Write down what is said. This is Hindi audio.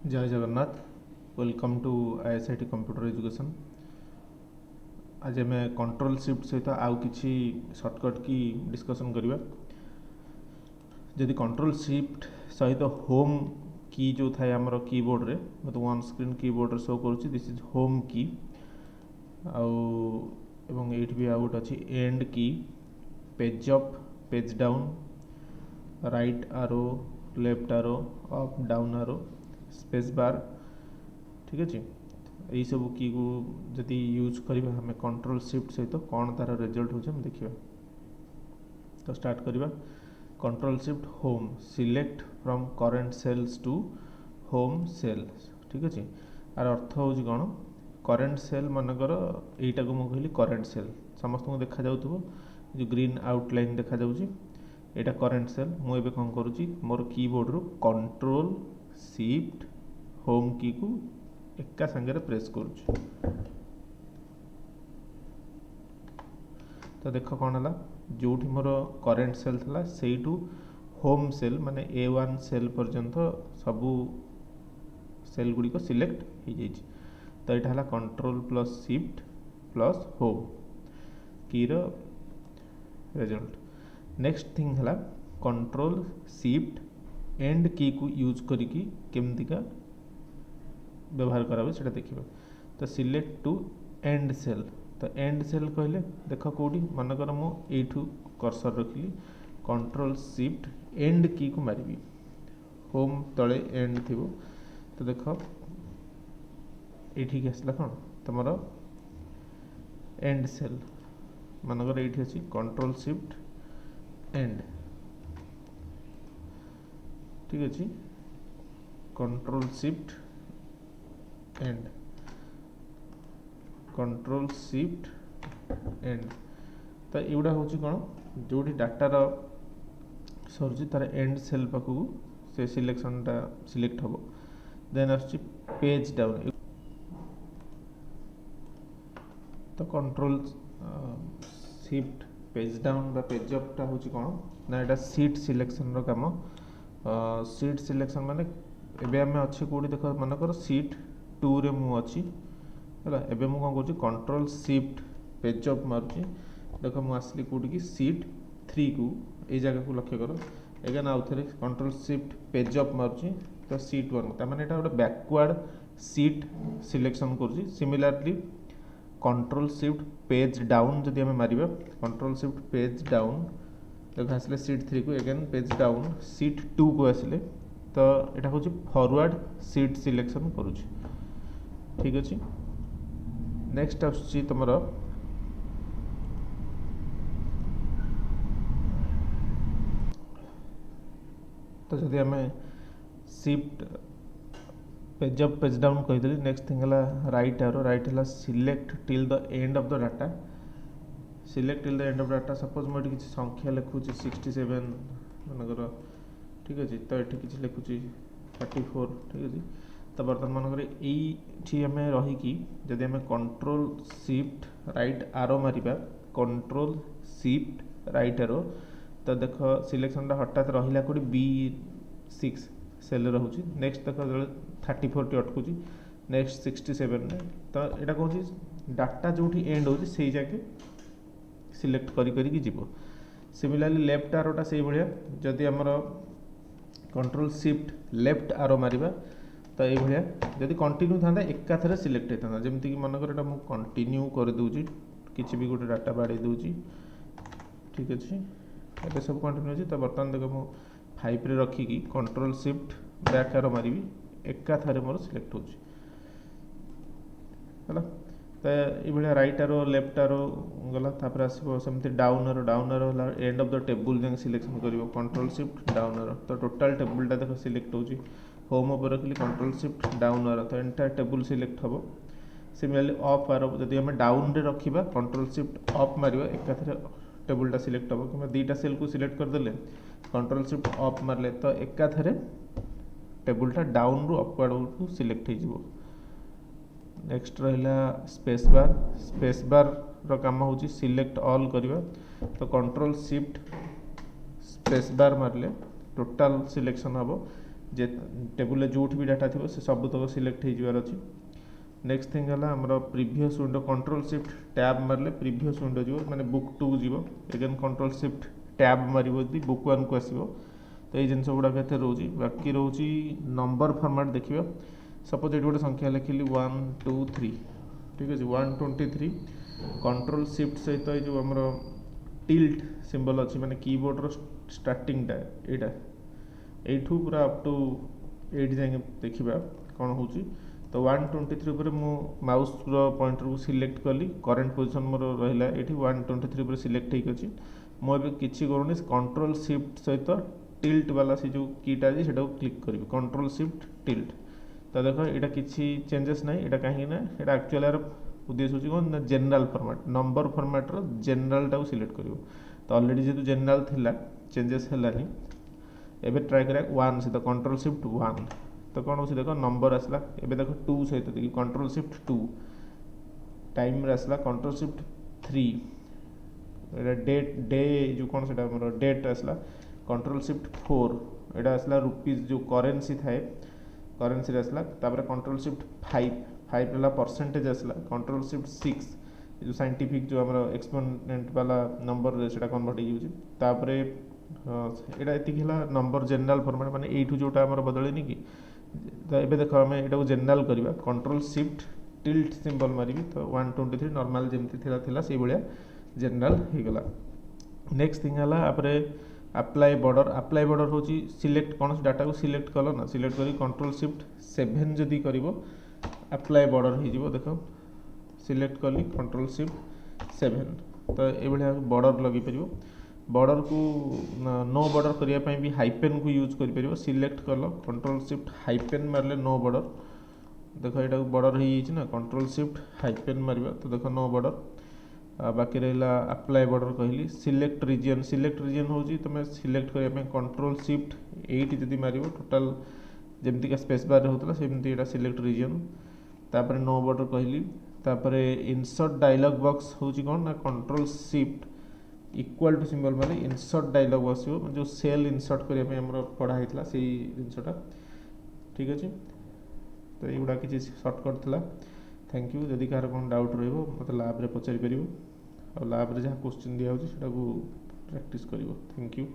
जय Jagannath. Welcome to ISIT computer education. आज आम कंट्रोल शिफ्ट सहित आउ किसी शॉर्टकट की डिस्कशन करवा। जदि कंट्रोल शिफ्ट सहित होम की जो थाए आमर कीबोर्ड रे मतलब वन स्क्रीन कीबोर्ड रे शो करुच्ची दिस इज होम की आउ एठी भी आउट अच्छी एंड की, page up, page down, right आरो, लेफ्ट आरो, अप डाउन आरो, स्पेस बार। ठीक अच्छे। यही सब की को जदि यूज करवा हमें कंट्रोल शिफ्ट सहित कौन तार रिजल्ट हो देखिए। तो स्टार्ट करवा। Control shift home, select from current cells to home cell. ठीक अच्छे। यार अर्थ हूँ कौन, करेंट सेल मनकर यहीटा को मुझे कहली करेंट सेल समस्त को देखा जाऊ जो ग्रीन आउटलाइन देखा जाऊँगी यहाँ करेंट सेल। मुझे कौन करुँची मोर कीबोर्ड रु कंट्रोल शिफ्ट होम की को एका संगे प्रेस करुँच। तो देख कौन है जो मोर करेंट सेल था से होम सेल माने A1 सेल पर्यंत सबू सेल गुड़िक सिलेक्ट हो जाए। तो यहाँ है control plus shift plus home की रिजल्ट। नेक्स्ट थिंग है कंट्रोल शिफ्ट एंड की को यूज करिकी केमतिका व्यवहार करा से देखिए। तो सिलेक्ट टू एंड सेल। तो एंड सेल कहले देख कौटी मनकर मुझे कर्सर रखिली कंट्रोल शिफ्ट एंड की को मारिबी, होम तले एंड थी। तो देख ये आसला कौन तुम एंड सेल मनकर ये अच्छी कंट्रोल शिफ्ट एंड। ठीक अच्छे। Control shift and, control shift and. तो युवा हूँ कौन जो डाटार सर तार एंड सेल पाखक से सिलेक्शनटा सिलेक्ट हम। देन आसुची पेज डाउन। तो कंट्रोल शिफ्ट पेज डाउन बा पेज अपटा हूँ कौन ना यहाँ सीट सिलेक्शन काम। सीट सिलेक्शन माने एबे आम अच्छे कौटी देख मनकर सीट 2 रे मु अच्छी है। एबे मु कौन कर कंट्रोल शिफ्ट पेज अप मारुची। देख मु आसली कौटी की सीट 3 को ये जगह को लक्ष्य कर। एगेन आउ थे कंट्रोल शिफ्ट पेज अप मारुची। तो सीट 1 तार यहाँ गोटे बैकवर्ड सीट सिलेक्शन करुँची। Similarly control shift page down जदि आम मारिबा कंट्रोल शिफ्ट पेज डाउन देख आसले सीट 3 को एगेन पेज डाउन सीट 2 को आसले। तो यहाँ हूँ फॉरवर्ड सीट सिलेक्शन करुँच। ठीक अच्छे। नेक्स्ट आसुची तुम तो जदि आम shift page up page down कहीदेली। नेक्स्ट थिंग है राइट एरो। राइट है select till the end of the data. Select till the end of data suppose मुझे किसी संख्या लिखुची 67 मनकर। ठीक अच्छे। तो ये किसी लिखुची 34। ठीक अच्छे। तो बर्तमान मनकर ये आम रहीकि जदि आम कंट्रोल शिफ्ट राइट आरो मारिबा कंट्रोल शिफ्ट राइट आरो। तो देख सिलेक्शन हठात रहा कौटी B6 सेल रोचे। नेक्स्ट देख 34 टी अटकुची नेक्स्ट 67। तो यहाँ कौन डाटा जो एंड हो जाके सिलेक्ट करी जीवो। सिमिलारली लेफ्ट आरोटा से भाया जदि आमर कंट्रोल शिफ्ट लेफ्ट आरो मारिबा तो ये जदि कंटिन्यू था एका थरे सिलेक्ट होता। जमीक मनकर यहाँ मुझे कंटिन्यू कर दूची किसी भी गोटे डाटा बाड़े दूची। ठीक अच्छे। ये सब कंटिन्यू अच्छे। तो बर्तमान देख मु 5 रे रखिकी कंट्रोल शिफ्ट बैक आरो मारिबी एका थरे मोर सिलेक्ट हो। तो ये राइट आरो लेफ्ट आरो गला तापर आसो सेमती डाउन आरो एंड ऑफ द टेबल जैसे सिलेक्शन कर कंट्रोल शिफ्ट डाउन आरो। तो टोटल टेबलटा देख सिलेक्ट होची। होम उपर रखिली कंट्रोल शिफ्ट डाउन आरो तो एंटायर टेबल सिलेक्ट हम। सिमिलरली अप आरो जदि आम डाउन रे रखिबा कंट्रोल शिफ्ट अप मारिबा एकाथरे टेबलटा सिलेक्ट हम। कि दुईटा सेल को सिलेक्ट करदेले कंट्रोल शिफ्ट अप मारले तो एकाथरे टेबलटा डाउन रु अपवर्ड को सिलेक्ट हो। नेक्स्ट रहा स्पेस बार। स्पेस बार काम हूँ सिलेक्ट ऑल करवा। तो कंट्रोल शिफ्ट स्पेस बार मारले टोटाल सिलेक्शन हम। जे टेबुल जो भी डाटा थी से सब तक सिलेक्ट हो अच्छी। नेक्स्ट थिंग है आमर previous window control shift tab मारे प्रीवियस विंडो जो माने बुक 2 जीव एगेन कंट्रोल शिफ्ट टैब मार बुक 1 को आसो। तो ये जिनस गुड़ाक एथे रोचे बाकी रोचे नंबर फॉर्मेट देखिए सपोज ये गोटे संख्या लिखिली 1 2 3 ठीक अच्छे 123 कंट्रोल शिफ्ट सहित ये जो आमर टिल्ट सिंबल अच्छी माने कीबोर्ड स्टार्टिंगटा यहाँ यू पूरा अप टू 8 जाए देखा कौन हो। तो 123 पर मु माउस पॉइंटर को सिलेक्ट कली करेंट पोजिशन मोर रहा ये 123 पर सिलेक्ट होगी मुझे किसी करूँ कंट्रोल शिफ्ट सहित टिल्ट वाला से जो कीटा अच्छे से क्लिक करी कंट्रोल शिफ्ट टिल्ट। तो देख यहाँ किसी चेंजेस ना यहाँ कहीं यहाँ एक्चुअली यार उद्देश्य हूँ कौन ना जनरल फॉर्मेट नंबर फॉर्मेट्र जनरलटा को सिलेक्ट कर। तो ऑलरेडी जेहतु जनरल थिला चेंजेस है एबे ट्राई करा 1 सहित कंट्रोल शिफ्ट 1 तो कौन हो देख नंबर आसला एबे देख 2 सहित देखिए कंट्रोल शिफ्ट 2 टाइम आसला कंट्रोल शिफ्ट 3 डेट डे जो कौन से डेट आसला कंट्रोल शिफ्ट 4 यहाँ आसला रुपीज जो करेन्सी थाए करेन्सी आसला कंट्रोल शिफ्ट 5 रहा परसेंटेज आसला कंट्रोल शिफ्ट 6 जो साइंटिफिक जो आम एक्सपोनेंट वाला नंबर से कन्वर्ट हो यहाँ ये नंबर जनरल फॉर्मेट माने यू जोटा आम बदलनी कि। तो ये देख आम यहाँ जनरल करवा कंट्रोल शिफ्ट टिल्ट सिंबल मारी तो 123 नॉर्मल जमती से भाया जनरल होगला। नेक्स्ट थिंग है अप्लाई बॉर्डर हूँ सिलेक्ट कौन डाटा को सिलेक्ट कल ना सिलेक्ट कर कंट्रोल शिफ्ट 7 जदि कर अप्लाई बॉर्डर हो देख सिलेक्ट कली कंट्रोल शिफ्ट 7 तो ये बॉर्डर लगे पार बॉर्डर को नो बॉर्डर करने भी हाइपेन को यूज कर सिलेक्ट कल कंट्रोल शिफ्ट हाइपेन मारे नो बॉर्डर देख यहाँ बॉर्डर हो ना कंट्रोल शिफ्ट हाइपेन मारिबा तो देख नो बॉर्डर बाकी रहा अप्लाई बॉर्डर कहली सिलेक्ट रीजन हूँ तुम सिलेक्ट करने कंट्रोल शिफ्ट 8 जदि मार टोटाल जमती का स्पेस बार होता सेमती यहाँ सिलेक्ट रीजन तापर नो बॉर्डर कहली तापर इंसर्ट डायलॉग बॉक्स हूँ कौन ना control shift equal to symbol मारे इंसर्ट डायलॉग आसो जो सेल इंसर्ट करने पढ़ा होता से जिनसटा ठीक अच्छे। तो युवा किसी सर्टकट था थैंक यू जदि कह कौन डाउट रत लैब्रे पचारि पार और लैब्रे जहाँ क्वेश्चन दिया प्रैक्टिस कर थैंक यू।